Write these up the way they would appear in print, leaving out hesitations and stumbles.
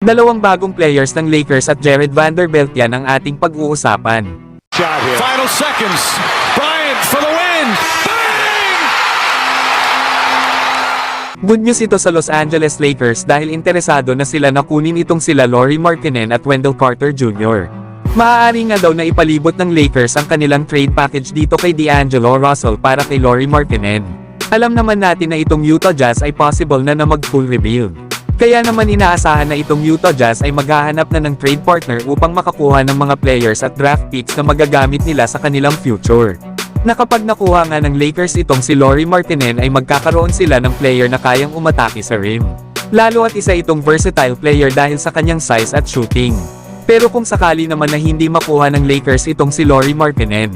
Dalawang bagong players ng Lakers at Jared Vanderbilt yan ang ating pag-uusapan. Final seconds. Bryant for the win. Bang! Good news ito sa Los Angeles Lakers dahil interesado na sila na kunin itong sila Lauri Markkanen at Wendell Carter Jr. Maaari nga daw na ipalibot ng Lakers ang kanilang trade package dito kay D'Angelo Russell para kay Lauri Markkanen. Alam naman natin na itong Utah Jazz ay possible na mag-full rebuild. Kaya naman inaasahan na itong Utah Jazz ay maghahanap na ng trade partner upang makakuha ng mga players at draft picks na magagamit nila sa kanilang future. Na kapag nakuha nga ng Lakers itong si Lauri Markkanen ay magkakaroon sila ng player na kayang umatake sa rim. Lalo at isa itong versatile player dahil sa kanyang size at shooting. Pero kung sakali naman na hindi makuha ng Lakers itong si Lauri Markkanen,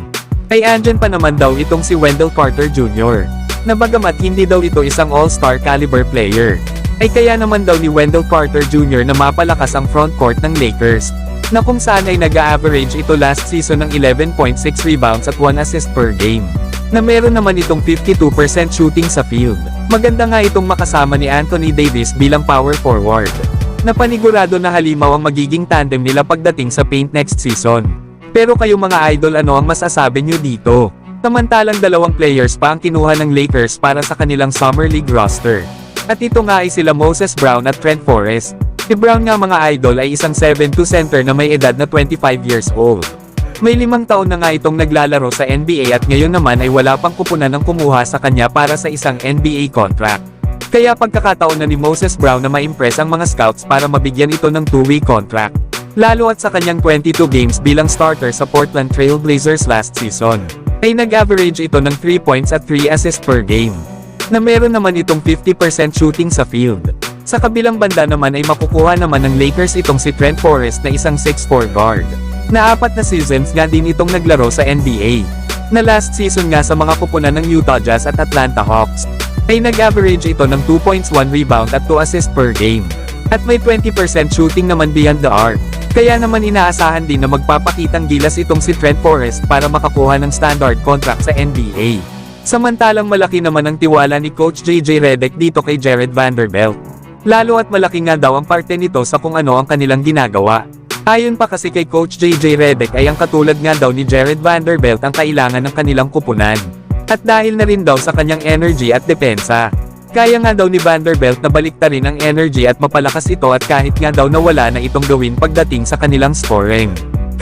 ay andyan pa naman daw itong si Wendell Carter Jr. Na bagamat hindi daw ito isang all-star caliber player, ay kaya naman daw ni Wendell Carter Jr. na mapalakas ang frontcourt ng Lakers, na kung saan ay nag-a-average ito last season ng 11.6 rebounds at 1 assist per game. Na meron naman itong 52% shooting sa field. Maganda nga itong makasama ni Anthony Davis bilang power forward. Na panigurado na halimaw ang magiging tandem nila pagdating sa paint next season. Pero kayo mga idol, ano ang masasabi nyo dito? Samantalang dalawang players pa ang kinuha ng Lakers para sa kanilang Summer League roster. At ito nga ay sila Moses Brown at Trent Forrest. Si Brown nga mga idol ay isang 7'2" center na may edad na 25 years old. May 5 taon na nga itong naglalaro sa NBA at ngayon naman ay wala pang kupunan ng kumuha sa kanya para sa isang NBA contract. Kaya pagkakataon na ni Moses Brown na ma-impress ang mga scouts para mabigyan ito ng 2-way contract. Lalo at sa kanyang 22 games bilang starter sa Portland Trail Blazers last season, ay nag-average ito ng 3 points at 3 assists per game. Na meron naman itong 50% shooting sa field. Sa kabilang banda naman ay makukuha naman ng Lakers itong si Trent Forrest na isang 6'4" guard. Na 4 na seasons nga din itong naglaro sa NBA. Na last season nga sa mga kupunan ng Utah Jazz at Atlanta Hawks, ay nag-average ito ng 2 points 1 rebound at 2 assists per game. At may 20% shooting naman beyond the arc. Kaya naman inaasahan din na magpapakitang gilas itong si Trent Forrest para makakuha ng standard contract sa NBA. Samantalang malaki naman ang tiwala ni Coach JJ Redick dito kay Jared Vanderbilt. Lalo at malaki nga daw ang parte nito sa kung ano ang kanilang ginagawa. Ayon pa kasi kay Coach JJ Redick ay ang katulad nga daw ni Jared Vanderbilt ang kailangan ng kanilang kupunan. At dahil na rin daw sa kanyang energy at depensa, kaya nga daw ni Vanderbilt na baliktarin ang energy at mapalakas ito at kahit nga daw nawala na itong gawin pagdating sa kanilang scoring.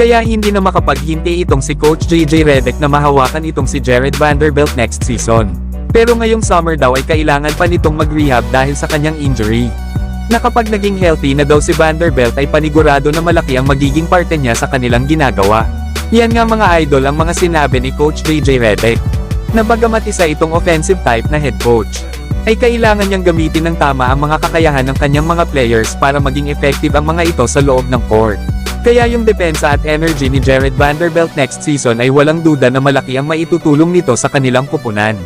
Kaya hindi na makapaghinti itong si Coach JJ Redick na mahawakan itong si Jared Vanderbilt next season. Pero ngayong summer daw ay kailangan pa nitong mag-rehab dahil sa kanyang injury. Na kapag naging healthy na daw si Vanderbilt ay panigurado na malaki ang magiging parte niya sa kanilang ginagawa. Yan nga mga idol ang mga sinabi ni Coach JJ Redick. Na bagamat isa itong offensive type na head coach, ay kailangan niyang gamitin ng tama ang mga kakayahan ng kanyang mga players para maging effective ang mga ito sa loob ng court. Kaya yung depensa at energy ni Jared Vanderbilt next season ay walang duda na malaki ang maitutulong nito sa kanilang kupunan.